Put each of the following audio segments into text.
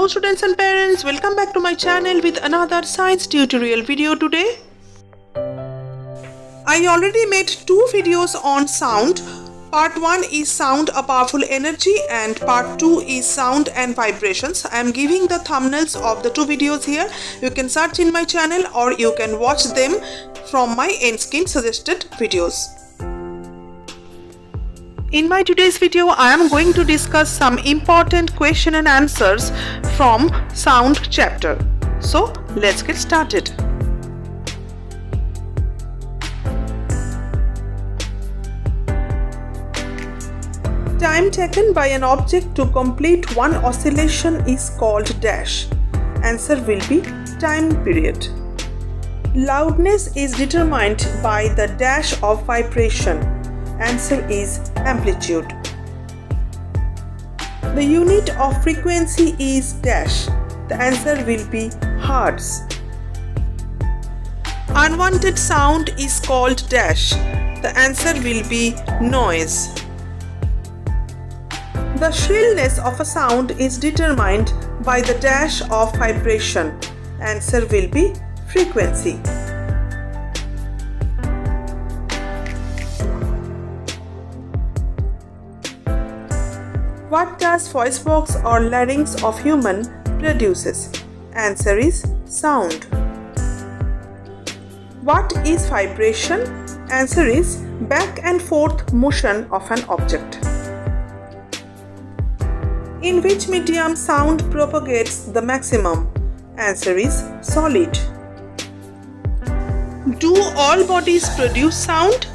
Hello students and parents, welcome back to my channel with another science tutorial video today. I already made two videos on sound. Part 1 is sound, a powerful energy, and part 2 is sound and vibrations. I am giving the thumbnails of the two videos here. You can search in my channel or you can watch them from my end screen suggested videos. In my today's video, I am going to discuss some important question and answers from sound chapter. So let's get started. Time taken by an object to complete one oscillation is called dash. Answer will be time period. Loudness is determined by the dash of vibration. Answer is amplitude. The unit of frequency is dash. The answer will be hertz. Unwanted sound is called dash. The answer will be noise. The shrillness of a sound is determined by the dash of vibration. Answer will be frequency. What does voice box or larynx of human produces? Answer is sound. What is vibration? Answer is back and forth motion of an object. In which medium sound propagates the maximum? Answer is solid. Do all bodies produce sound?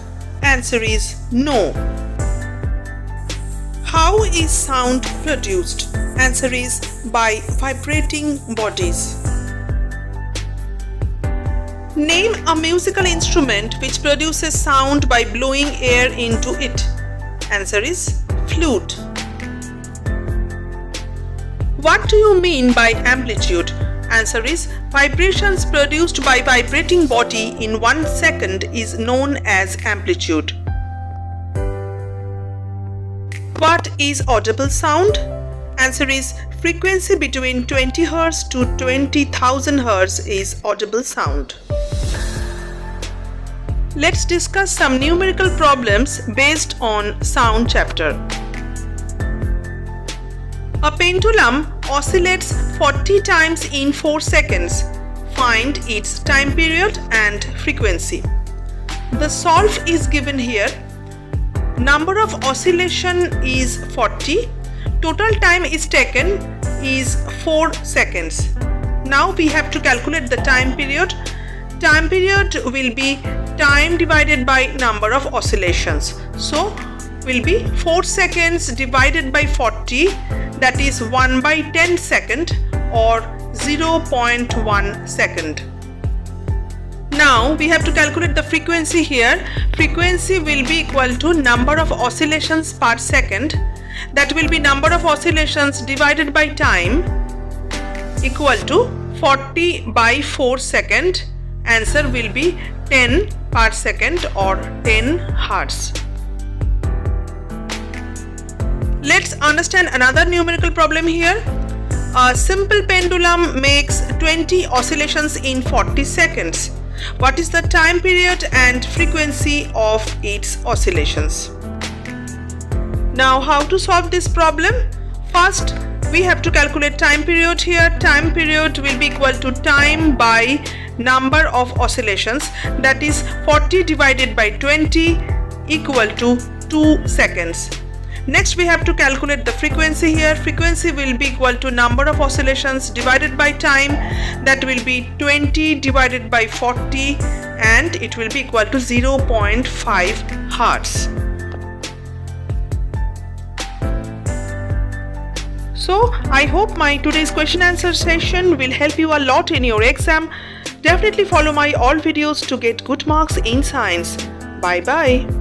Answer is no. How is sound produced? Answer is by vibrating bodies. Name a musical instrument which produces sound by blowing air into it. Answer is flute. What do you mean by amplitude? Answer is vibrations produced by vibrating body in 1 second is known as amplitude. What is audible sound? Answer is frequency between 20 Hz to 20,000 Hz is audible sound. Let's discuss some numerical problems based on sound chapter. A pendulum oscillates 40 times in 4 seconds. Find its time period and frequency. The solve is given here. Number of oscillation is 40. Total time is taken is 4 seconds. Now we have to calculate the time period. Time period will be time divided by number of oscillations. So will be 4 seconds divided by 40, that is 1 by 10 second or 0.1 second. Now we have to calculate the frequency here. Frequency will be equal to number of oscillations per second. That will be number of oscillations divided by time equal to 40 by 4 second. Answer will be 10 per second or 10 hertz. Let's understand another numerical problem here. A simple pendulum makes 20 oscillations in 40 seconds. What is the time period and frequency of its oscillations? Now how to solve this problem? First we have to calculate time period here. Time period will be equal to time by number of oscillations, that is 40 divided by 20 equal to 2 seconds. Next we have to calculate the frequency here. Frequency will be equal to number of oscillations divided by time, that will be 20 divided by 40 and it will be equal to 0.5 hertz. So I hope my today's question answer session will help you a lot in your exam. Definitely follow my all videos to get good marks in science. Bye bye.